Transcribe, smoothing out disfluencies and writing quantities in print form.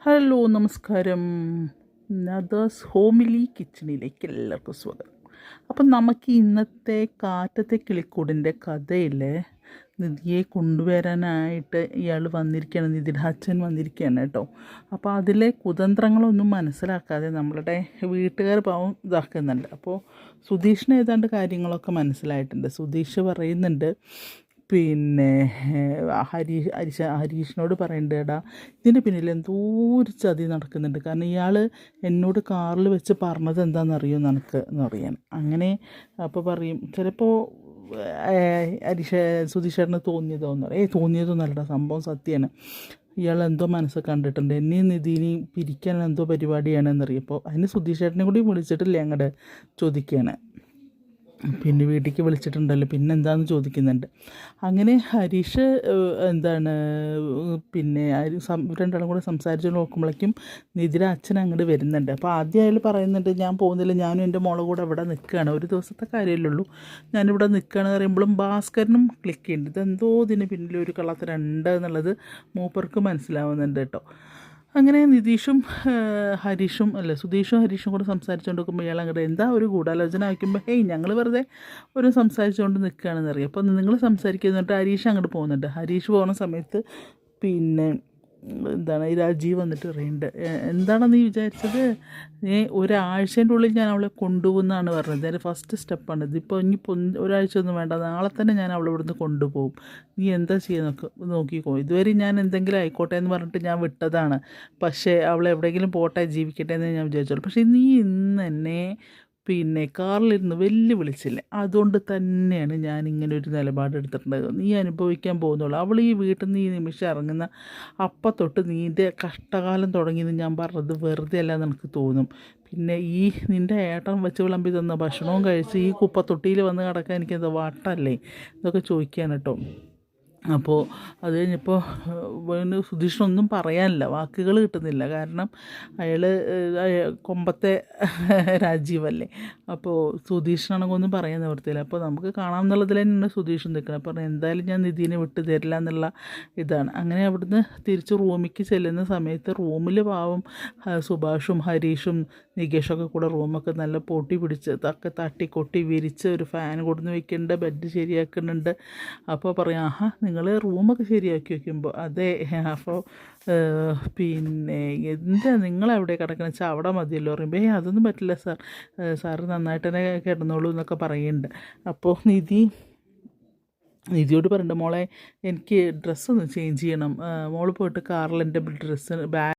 Hello നമസ്കാരം. നദാസ് homely കിച്ചണിലേക്ക് എല്ലാവർക്കും സ്വാഗതം. അപ്പം നമുക്ക് ഇന്നത്തെ കാറ്റത്തെ കിളിക്കൂടിൻ്റെ കഥയില്ലേ, നിധിയെ കൊണ്ടുവരാനായിട്ട് ഇയാൾ വന്നിരിക്കുകയാണ്, നിധിയുടെ അച്ഛൻ വന്നിരിക്കുകയാണ് കേട്ടോ. അപ്പോൾ അതിലെ കുതന്ത്രങ്ങളൊന്നും മനസ്സിലാക്കാതെ നമ്മളുടെ വീട്ടുകാർ പാവം ഇതാക്കുന്നുണ്ട്. അപ്പോൾ സുധീഷിന് ഏതാണ്ട് കാര്യങ്ങളൊക്കെ മനസ്സിലായിട്ടുണ്ട്. സുധീഷ് പറയുന്നുണ്ട്, പിന്നെ ഹരീഷിനോട് പറയുന്നുണ്ട്, എടാ ഇതിൻ്റെ പിന്നിൽ എന്തോ ഒരു ചതി നടക്കുന്നുണ്ട്. കാരണം ഇയാൾ എന്നോട് കാറിൽ വെച്ച് പറഞ്ഞത് എന്താണെന്നറിയോ നിനക്ക് എന്ന് പറയാൻ. അങ്ങനെ അപ്പോൾ പറയും, ചിലപ്പോൾ സുധീഷേട്ടന് തോന്നിയതോന്ന് തോന്നിയതൊന്നല്ല, സംഭവം സത്യമാണ്. ഇയാൾ എന്തോ മനസ്സ് കണ്ടിട്ടുണ്ട്, എന്നെയും നിധിനെയും പിരിക്കാൻ എന്തോ പരിപാടിയാണെന്നറിയും. അപ്പോൾ അതിന് സുധീഷേട്ടനെ കൂടി വിളിച്ചിട്ടില്ല അങ്ങോട്ട് ചോദിക്കുകയാണ്. പിന്നെ വീട്ടിലേക്ക് വിളിച്ചിട്ടുണ്ടല്ലോ, പിന്നെ എന്താണെന്ന് ചോദിക്കുന്നുണ്ട്. അങ്ങനെ ഹരീഷ് എന്താണ് പിന്നെ രണ്ടാളും കൂടെ സംസാരിച്ച് നോക്കുമ്പോഴേക്കും നിധിയുടെ അച്ഛൻ അങ്ങോട്ട് വരുന്നുണ്ട്. അപ്പോൾ ആദ്യം അയാൾ പറയുന്നുണ്ട്, ഞാൻ പോകുന്നില്ല, ഞാനും എൻ്റെ മോളെ കൂടെ ഇവിടെ നിൽക്കുകയാണ്, ഒരു ദിവസത്തെ കാര്യമല്ലുള്ളൂ, ഞാനിവിടെ നിൽക്കുകയാണെന്ന് പറയുമ്പോഴും ഭാസ്കരനും ക്ലിക്ക് ചെയ്യുന്നുണ്ട്. ഇതെന്തോ ഇതിന് പിന്നിൽ ഒരു കള്ളത്തരണ്ട് എന്നുള്ളത് മൂപ്പർക്ക് മനസ്സിലാവുന്നുണ്ട് കേട്ടോ. അങ്ങനെ സുധീഷും ഹരീഷും കൂടെ സംസാരിച്ചുകൊണ്ട് നോക്കുമ്പോൾ ഇയാൾ അങ്ങോട്ട് എന്താ ഒരു ഗൂഢാലോചന വയ്ക്കുമ്പോൾ, ഞങ്ങൾ വെറുതെ ഒരു സംസാരിച്ചുകൊണ്ട് നിൽക്കുകയാണെന്ന് അറിയാം. അപ്പോൾ നിങ്ങൾ സംസാരിക്കുന്നിട്ട് ഹരീഷ് അങ്ങോട്ട് പോകുന്നുണ്ട്. ഹരീഷ് പോകുന്ന സമയത്ത് പിന്നെ എന്താണ് ഈ രാജീവ് വന്നിട്ട് പറയുന്നുണ്ട്, എന്താണ് നീ വിചാരിച്ചത്, ഒരാഴ്ചേൻ്റെ ഉള്ളിൽ ഞാൻ അവളെ കൊണ്ടുപോകുന്നതാണ് പറഞ്ഞത്, അതിൻ്റെ ഫസ്റ്റ് സ്റ്റെപ്പാണ്. ഇതിപ്പോൾ ഇനിയിപ്പോൾ ഒരാഴ്ച ഒന്നും വേണ്ട, നാളെ തന്നെ ഞാൻ അവളെ ഇവിടുന്ന് കൊണ്ടുപോകും, നീ എന്താ ചെയ്യാൻ നോക്കിക്കോ. ഇതുവരെ ഞാൻ എന്തെങ്കിലും ആയിക്കോട്ടെ എന്ന് പറഞ്ഞിട്ട് ഞാൻ വിട്ടതാണ്, പക്ഷേ അവൾ എവിടെയെങ്കിലും പോട്ടെ, ജീവിക്കട്ടെ എന്ന് ഞാൻ വിചാരിച്ചോളൂ. പക്ഷേ നീ ഇന്ന് എന്നെ പിന്നെ കാറിലിരുന്ന് വെല്ലുവിളിച്ചില്ലേ, അതുകൊണ്ട് തന്നെയാണ് ഞാനിങ്ങനെ ഒരു നിലപാടെടുത്തിട്ടുള്ളത്. നീ അനുഭവിക്കാൻ പോകുന്നുള്ളൂ. അവൾ ഈ വീട്ടിൽ നിന്ന് ഈ നിമിഷം ഇറങ്ങുന്ന അപ്പം തൊട്ട് നീൻ്റെ കഷ്ടകാലം തുടങ്ങിയെന്ന് ഞാൻ പറഞ്ഞത് വെറുതെ അല്ല നിനക്ക് തോന്നും. പിന്നെ ഈ നിൻ്റെ ഏട്ടൻ വെച്ച് വിളമ്പി തന്ന ഭക്ഷണവും കഴിച്ച് ഈ കുപ്പത്തൊട്ടിയിൽ വന്ന് കിടക്കാൻ എനിക്കെന്താ വട്ടല്ലേ ഇതൊക്കെ ചോദിക്കാൻ കേട്ടോ. അപ്പോൾ അത് കഴിഞ്ഞപ്പോൾ സുധീഷിനൊന്നും പറയാനില്ല, വാക്കുകൾ കിട്ടുന്നില്ല. കാരണം അയാൾ കൊമ്പത്തെ രാജീവല്ലേ. അപ്പോൾ സുധീഷിനാണെങ്കിൽ ഒന്നും പറയാൻ നിവർത്തിയില്ല. അപ്പോൾ നമുക്ക് കാണാമെന്നുള്ളതിൽ തന്നെയാണ് സുധീഷ് നിൽക്കുന്നത്. അപ്പോൾ എന്തായാലും ഞാൻ നിധിനെ വിട്ടു തരില്ല എന്നുള്ള ഇതാണ്. അങ്ങനെ അവിടുന്ന് തിരിച്ച് റൂമിലേക്ക് ചെല്ലുന്ന സമയത്ത് റൂമിൽ പാവം സുഭാഷും ഹരീഷും നികേഷൊക്കെ കൂടെ റൂമൊക്കെ നല്ല പൊട്ടി പിടിച്ച് തട്ടിക്കൊട്ടി വിരിച്ച് ഒരു ഫാൻ കൊടുന്ന് വെക്കുന്നുണ്ട്, ബെഡ് ശരിയാക്കുന്നുണ്ട്. അപ്പോൾ പറയാം, നിങ്ങൾ റൂമൊക്കെ ശരിയാക്കി വയ്ക്കുമ്പോൾ അതെ. അപ്പോൾ പിന്നെ എന്താ നിങ്ങളെവിടെ കിടക്കണമെന്ന് വെച്ചാൽ അവിടെ മതിയല്ലോ പറയുമ്പോൾ, അതൊന്നും പറ്റില്ല സാർ, സാറ് നന്നായിട്ട് തന്നെ കിടന്നോളൂ എന്നൊക്കെ പറയുന്നുണ്ട്. അപ്പോൾ നിധിയോട് പറയണ്ട, മോളെ എനിക്ക് ഡ്രസ്സൊന്ന് ചേഞ്ച് ചെയ്യണം, മോൾ പോയിട്ട് കാറിൽ എൻ്റെ ഡ്രസ്സ്